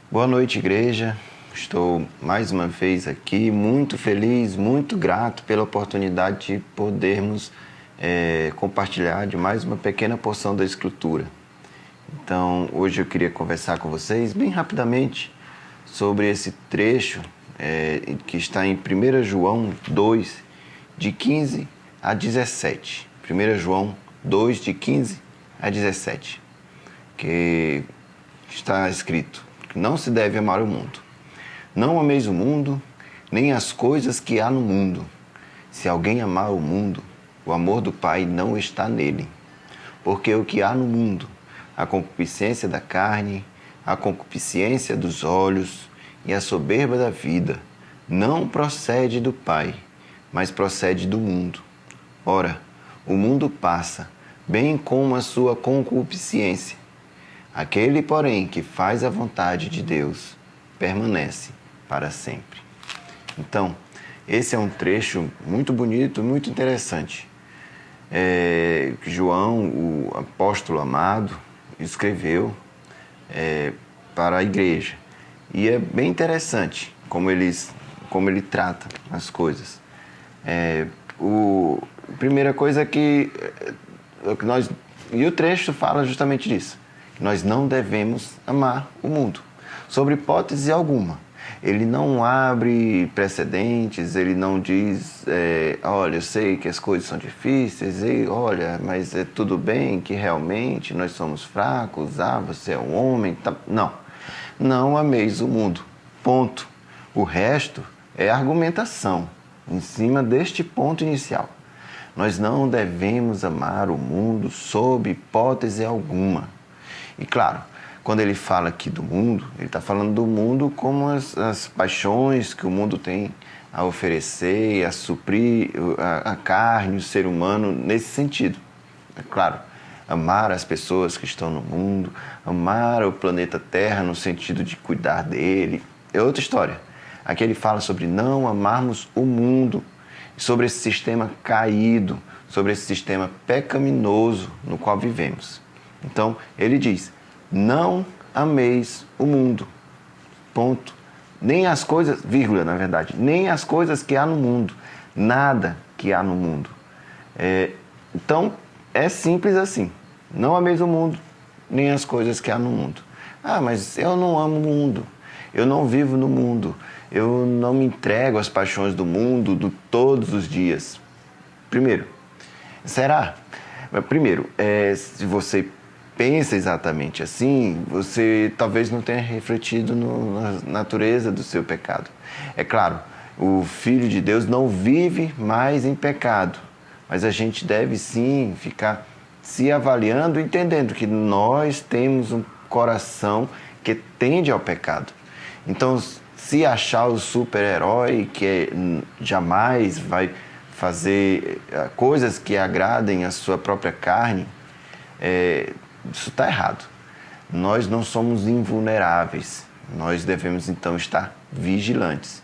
Boa noite, igreja. Estou mais uma vez aqui, muito feliz, muito grato pela oportunidade de podermos compartilhar de mais uma pequena porção da Escritura. Então, hoje eu queria conversar com vocês bem rapidamente sobre esse trecho que está em 1 João 2, de 15 a 17. 1 João 2, de 15 a 17, que está escrito: não se deve amar o mundo. Não ameis o mundo, nem as coisas que há no mundo. Se alguém amar o mundo, o amor do Pai não está nele. Porque o que há no mundo, a concupiscência da carne, a concupiscência dos olhos e a soberba da vida, não procede do Pai, mas procede do mundo. Ora, o mundo passa, bem como a sua concupiscência. Aquele, porém, que faz a vontade de Deus, permanece para sempre. Então, esse é um trecho muito bonito, muito interessante. João, o apóstolo amado, escreveu para a igreja. E é bem interessante como ele trata as coisas. A primeira coisa que nós... E o trecho fala justamente disso. Nós não devemos amar o mundo, sob hipótese alguma. Ele não abre precedentes, ele não diz, olha, eu sei que as coisas são difíceis, olha, mas é tudo bem que realmente nós somos fracos, você é um homem. Tá. Não, não ameis o mundo, ponto. O resto é argumentação em cima deste ponto inicial. Nós não devemos amar o mundo sob hipótese alguma. E claro, quando ele fala aqui do mundo, ele está falando do mundo como as paixões que o mundo tem a oferecer, a suprir a carne, o ser humano, nesse sentido. É claro, amar as pessoas que estão no mundo, amar o planeta Terra no sentido de cuidar dele, é outra história. Aqui ele fala sobre não amarmos o mundo, sobre esse sistema caído, sobre esse sistema pecaminoso no qual vivemos. Então, ele diz, não ameis o mundo, ponto. Nem as coisas, vírgula, na verdade, nem as coisas que há no mundo, nada que há no mundo. Então, é simples assim, não ameis o mundo, nem as coisas que há no mundo. Ah, mas eu não amo o mundo, eu não vivo no mundo, eu não me entrego às paixões do mundo todos os dias. Primeiro, será? Primeiro, se você pensa exatamente assim, você talvez não tenha refletido na natureza do seu pecado. É claro, o Filho de Deus não vive mais em pecado, mas a gente deve sim ficar se avaliando, entendendo que nós temos um coração que tende ao pecado. Então, se achar o super-herói que jamais vai fazer coisas que agradem a sua própria carne, isso está errado. Nós não somos invulneráveis. Nós devemos, então, estar vigilantes.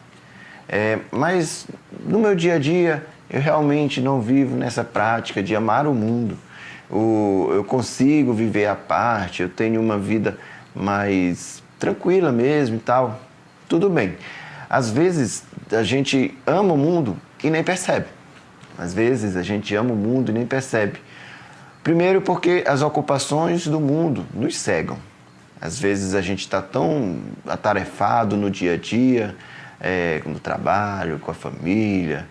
Mas, no meu dia a dia, eu realmente não vivo nessa prática de amar o mundo. Eu consigo viver à parte, eu tenho uma vida mais tranquila mesmo e tal. Tudo bem. Às vezes, a gente ama o mundo e nem percebe. Às vezes, a gente ama o mundo e nem percebe. Primeiro porque as ocupações do mundo nos cegam. Às vezes a gente está tão atarefado no dia a dia, no trabalho, com a família,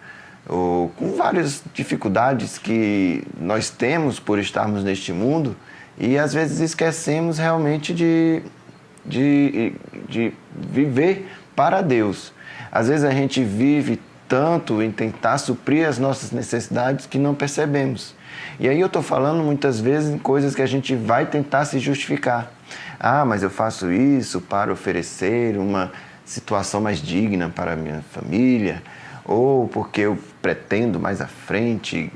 ou com várias dificuldades que nós temos por estarmos neste mundo, e às vezes esquecemos realmente de viver para Deus. Às vezes a gente vive tanto em tentar suprir as nossas necessidades que não percebemos. E aí eu estou falando muitas vezes em coisas que a gente vai tentar se justificar. Ah, mas eu faço isso para oferecer uma situação mais digna para a minha família, ou porque eu pretendo mais à frente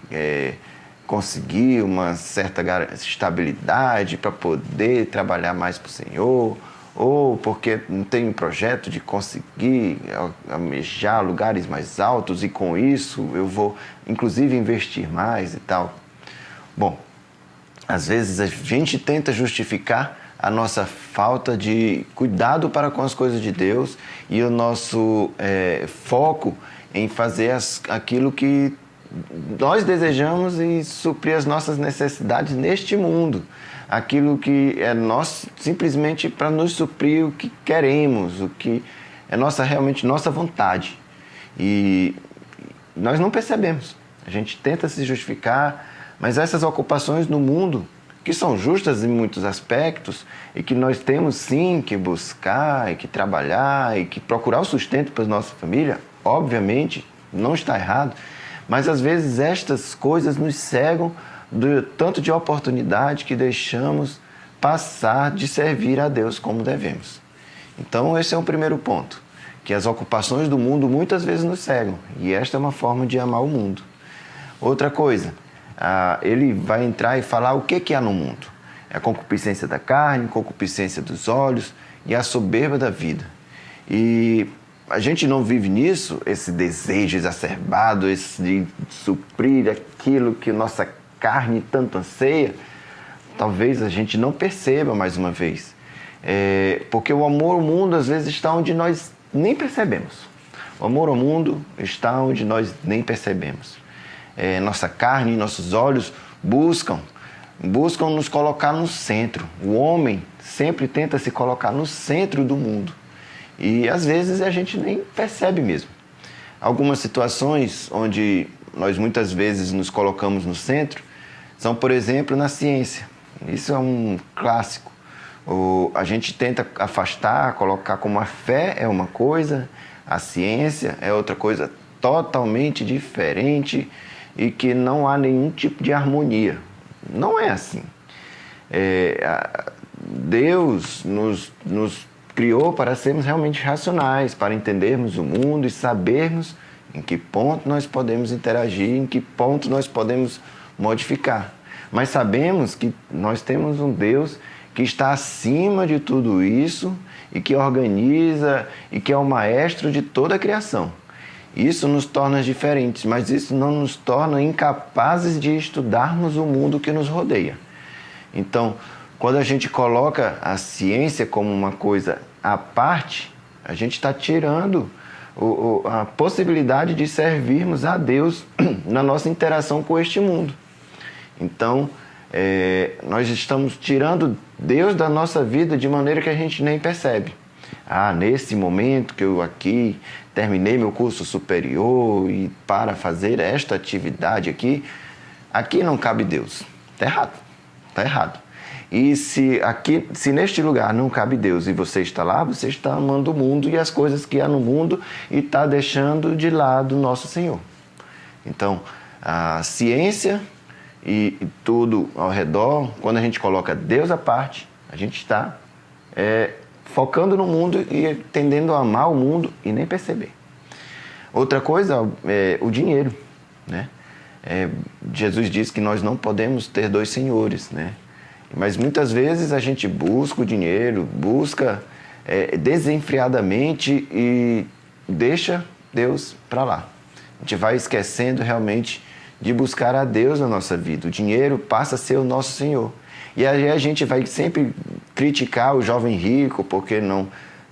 conseguir uma certa estabilidade para poder trabalhar mais para o Senhor, ou porque não tenho um projeto de conseguir almejar lugares mais altos e com isso eu vou inclusive investir mais e tal. Bom, Às vezes a gente tenta justificar a nossa falta de cuidado para com as coisas de Deus e o nosso foco em fazer aquilo que nós desejamos e suprir as nossas necessidades neste mundo. Aquilo que é nosso, simplesmente para nos suprir o que queremos, o que é realmente nossa vontade. E nós não percebemos. A gente tenta se justificar, mas essas ocupações no mundo, que são justas em muitos aspectos e que nós temos sim que buscar e que trabalhar e que procurar o sustento para a nossa família, obviamente, não está errado, mas às vezes estas coisas nos cegam do tanto de oportunidade que deixamos passar de servir a Deus como devemos. Então esse é o primeiro ponto, que as ocupações do mundo muitas vezes nos cegam, e esta é uma forma de amar o mundo. Outra coisa, ele vai entrar e falar o que há no mundo. É a concupiscência da carne, concupiscência dos olhos e a soberba da vida. E a gente não vive nisso, esse desejo exacerbado, esse de suprir aquilo que nossa carne tanto anseia. Talvez a gente não perceba mais uma vez. Porque o amor ao mundo às vezes está onde nós nem percebemos. O amor ao mundo está onde nós nem percebemos. Nossa carne e nossos olhos buscam nos colocar no centro. O homem sempre tenta se colocar no centro do mundo. E às vezes a gente nem percebe mesmo. Algumas situações onde nós muitas vezes nos colocamos no centro são, por exemplo, na ciência. Isso é um clássico. A gente tenta afastar, colocar como a fé é uma coisa, a ciência é outra coisa totalmente diferente e que não há nenhum tipo de harmonia. Não é assim. Deus nos criou para sermos realmente racionais, para entendermos o mundo e sabermos em que ponto nós podemos interagir, em que ponto nós podemos modificar. Mas sabemos que nós temos um Deus que está acima de tudo isso e que organiza e que é o maestro de toda a criação. Isso nos torna diferentes, mas isso não nos torna incapazes de estudarmos o mundo que nos rodeia. Então, quando a gente coloca a ciência como uma coisa à parte, a gente está tirando a possibilidade de servirmos a Deus na nossa interação com este mundo. Então, nós estamos tirando Deus da nossa vida de maneira que a gente nem percebe. Nesse momento que eu aqui terminei meu curso superior e para fazer esta atividade aqui não cabe Deus. Está errado. Está errado. E se neste lugar não cabe Deus e você está lá, você está amando o mundo e as coisas que há no mundo e está deixando de lado o nosso Senhor. Então, a ciência e tudo ao redor, quando a gente coloca Deus à parte, a gente está focando no mundo e tendendo a amar o mundo e nem perceber. Outra coisa é o dinheiro, né? Jesus diz que nós não podemos ter dois senhores, né? Mas muitas vezes a gente busca o dinheiro, busca desenfreadamente e deixa Deus para lá. A gente vai esquecendo realmente de buscar a Deus na nossa vida. O dinheiro passa a ser o nosso Senhor. E aí a gente vai sempre criticar o jovem rico porque não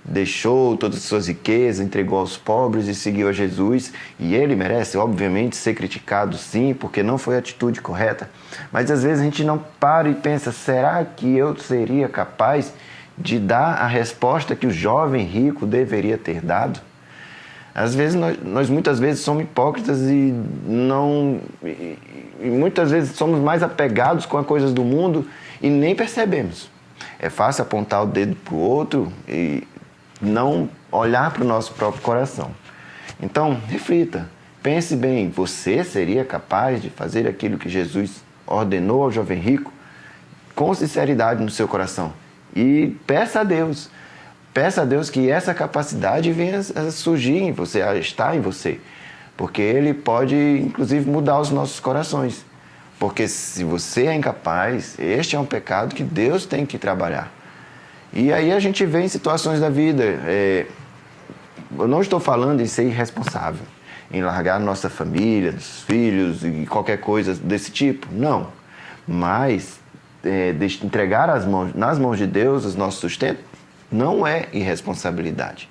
deixou todas as suas riquezas, entregou aos pobres e seguiu a Jesus. E ele merece, obviamente, ser criticado sim, porque não foi a atitude correta. Mas às vezes a gente não para e pensa, será que eu seria capaz de dar a resposta que o jovem rico deveria ter dado? Às vezes nós muitas vezes somos hipócritas e muitas vezes somos mais apegados com as coisas do mundo e nem percebemos. É fácil apontar o dedo para o outro e não olhar para o nosso próprio coração. Então, reflita, pense bem, você seria capaz de fazer aquilo que Jesus ordenou ao jovem rico com sinceridade no seu coração? E peça a Deus que essa capacidade venha a surgir em você, a estar em você. Porque Ele pode, inclusive, mudar os nossos corações. Porque se você é incapaz, este é um pecado que Deus tem que trabalhar. E aí a gente vê em situações da vida. Eu não estou falando em ser irresponsável, em largar nossa família, os filhos e qualquer coisa desse tipo. Não. Mas entregar nas mãos de Deus o nosso sustento, não é irresponsabilidade.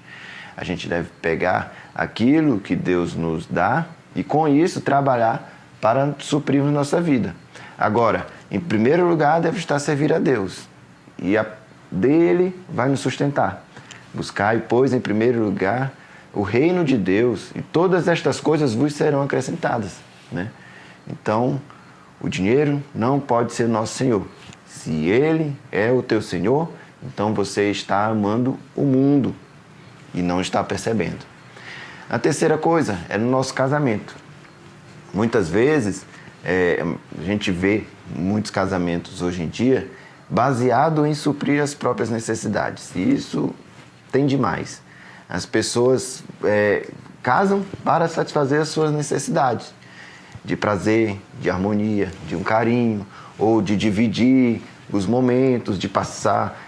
A gente deve pegar aquilo que Deus nos dá e com isso trabalhar para suprirmos nossa vida. Agora, em primeiro lugar, deve estar a servir a Deus e dele vai nos sustentar. Buscai, pois, em primeiro lugar o reino de Deus e todas estas coisas vos serão acrescentadas, né? Então, o dinheiro não pode ser nosso Senhor. Se Ele é o teu Senhor, então você está amando o mundo e não está percebendo. A terceira coisa é no nosso casamento. Muitas vezes, a gente vê muitos casamentos hoje em dia baseado em suprir as próprias necessidades. E isso tem demais. As pessoas casam para satisfazer as suas necessidades de prazer, de harmonia, de um carinho, ou de dividir os momentos, de passar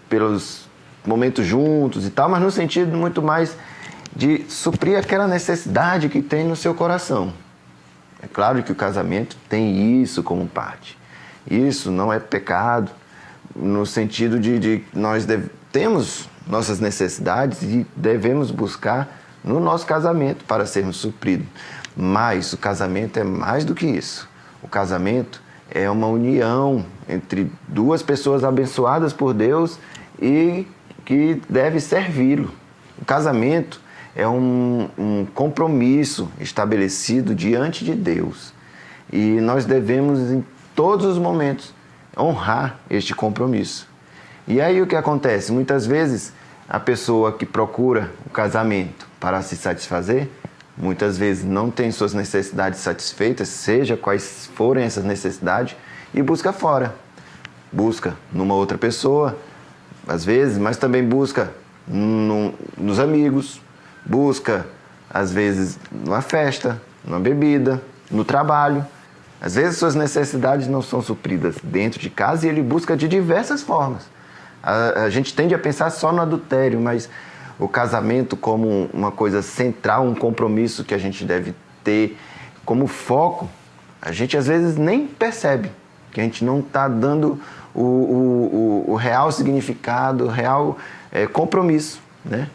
pelos momentos juntos e tal, mas no sentido muito mais de suprir aquela necessidade que tem no seu coração. É claro que o casamento tem isso como parte. Isso não é pecado, no sentido de nós temos nossas necessidades e devemos buscar no nosso casamento para sermos supridos. Mas o casamento é mais do que isso. O casamento é uma união entre duas pessoas abençoadas por Deus e que deve servi-lo. O casamento é um compromisso estabelecido diante de Deus. E nós devemos, em todos os momentos, honrar este compromisso. E aí o que acontece? Muitas vezes a pessoa que procura o casamento para se satisfazer, muitas vezes não tem suas necessidades satisfeitas, seja quais forem essas necessidades, e busca fora. Busca numa outra pessoa, às vezes, mas também busca nos amigos, busca, às vezes, numa festa, numa bebida, no trabalho. Às vezes suas necessidades não são supridas dentro de casa e ele busca de diversas formas. A gente tende a pensar só no adultério, mas o casamento como uma coisa central, um compromisso que a gente deve ter como foco, a gente às vezes nem percebe que a gente não está dando o real significado, o real compromisso, né?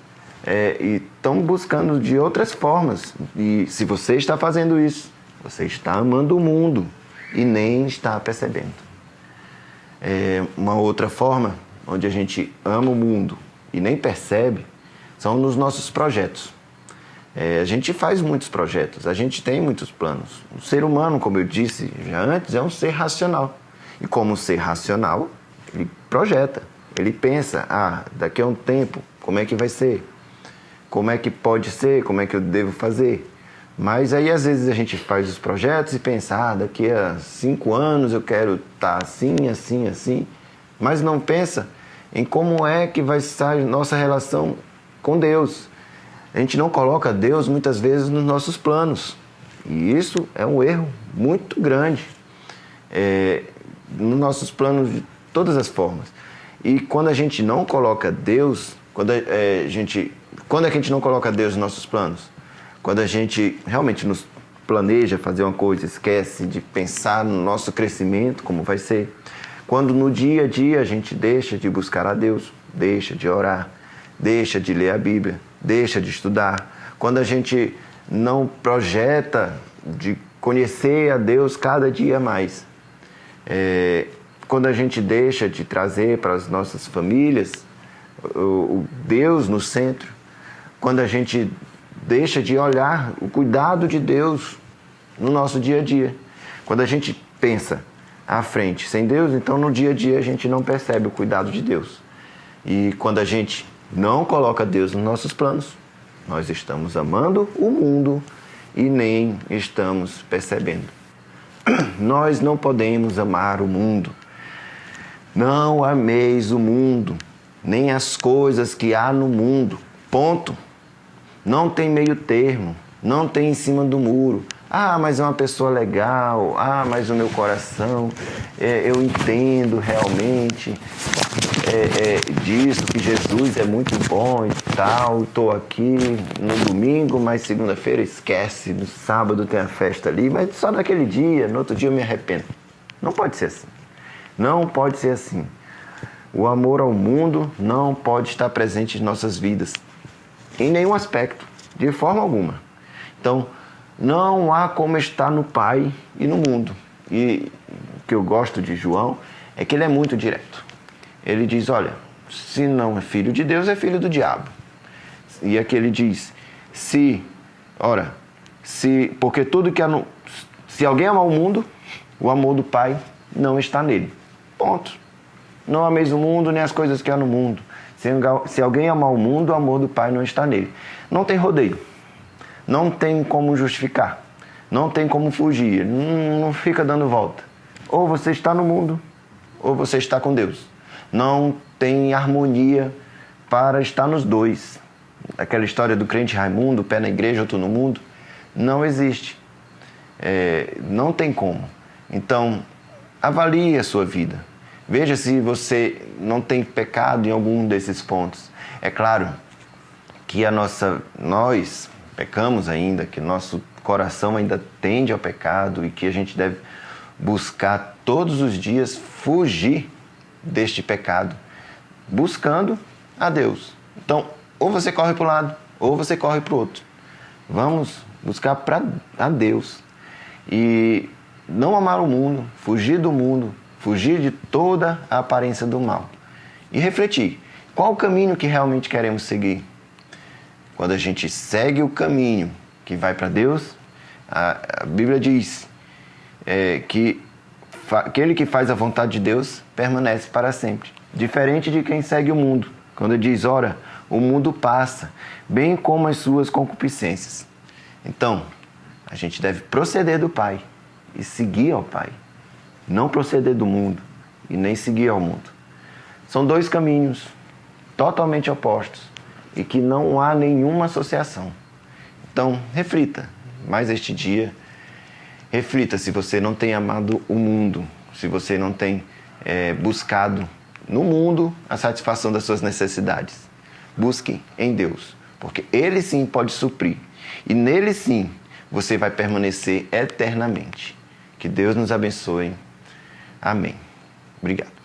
E estão buscando de outras formas. E se você está fazendo isso, você está amando o mundo e nem está percebendo. Uma outra forma onde a gente ama o mundo e nem percebe são nos nossos projetos. A gente faz muitos projetos, a gente tem muitos planos. O ser humano, como eu disse já antes, é um ser racional. E como ser racional, ele projeta, ele pensa, daqui a um tempo, como é que vai ser? Como é que pode ser? Como é que eu devo fazer? Mas aí às vezes a gente faz os projetos e pensa, daqui a 5 anos eu quero estar assim, assim, assim. Mas não pensa em como é que vai estar nossa relação com Deus. A gente não coloca Deus muitas vezes nos nossos planos. E isso é um erro muito grande. Nos nossos planos de todas as formas. E quando a gente não coloca Deus, quando é que a gente não coloca Deus nos nossos planos? Quando a gente realmente nos planeja fazer uma coisa, esquece de pensar no nosso crescimento, como vai ser. Quando no dia a dia a gente deixa de buscar a Deus, deixa de orar, deixa de ler a Bíblia, deixa de estudar. Quando a gente não projeta de conhecer a Deus cada dia mais. Quando a gente deixa de trazer para as nossas famílias o Deus no centro. Quando a gente deixa de olhar o cuidado de Deus no nosso dia a dia. Quando a gente pensa à frente sem Deus, então no dia a dia a gente não percebe o cuidado de Deus. E quando a gente não coloca Deus nos nossos planos, nós estamos amando o mundo e nem estamos percebendo. Nós não podemos amar o mundo. Não ameis o mundo, nem as coisas que há no mundo. Ponto. Não tem meio termo, não tem em cima do muro. Mas é uma pessoa legal, mas o meu coração, eu entendo realmente disso, que Jesus é muito bom e tal, estou aqui no domingo, mas segunda-feira esquece, no sábado tem a festa ali, mas só naquele dia, no outro dia eu me arrependo. Não pode ser assim. Não pode ser assim. O amor ao mundo não pode estar presente em nossas vidas, em nenhum aspecto, de forma alguma. Então, não há como estar no Pai e no mundo. E o que eu gosto de João é que ele é muito direto. Ele diz, olha, se não é filho de Deus, é filho do diabo. E aqui ele diz, porque tudo que se alguém amar o mundo, o amor do Pai não está nele. Ponto. Não ameis o mundo, nem as coisas que há no mundo. Se alguém amar o mundo, o amor do Pai não está nele. Não tem rodeio. Não tem como justificar. Não tem como fugir. Não fica dando volta. Ou você está no mundo, ou você está com Deus. Não tem harmonia para estar nos dois. Aquela história do crente Raimundo, pé na igreja, outro no mundo, não existe. Não tem como. Então, avalie a sua vida. Veja se você não tem pecado em algum desses pontos. É claro que nós pecamos ainda, que nosso coração ainda tende ao pecado e que a gente deve buscar todos os dias fugir deste pecado, buscando a Deus. Então, ou você corre para um lado, ou você corre para o outro. Vamos buscar a Deus e não amar o mundo, fugir do mundo, fugir de toda a aparência do mal e refletir qual o caminho que realmente queremos seguir. Quando a gente segue o caminho que vai para Deus, a Bíblia diz que aquele que faz a vontade de Deus permanece para sempre. Diferente de quem segue o mundo, quando diz, ora, o mundo passa, bem como as suas concupiscências. Então, a gente deve proceder do Pai e seguir ao Pai. Não proceder do mundo e nem seguir ao mundo. São dois caminhos totalmente opostos e que não há nenhuma associação. Então, reflita mais este dia. Reflita se você não tem amado o mundo, se você não tem buscado no mundo a satisfação das suas necessidades. Busque em Deus, porque Ele sim pode suprir. E nele sim você vai permanecer eternamente. Que Deus nos abençoe. Amém. Obrigado.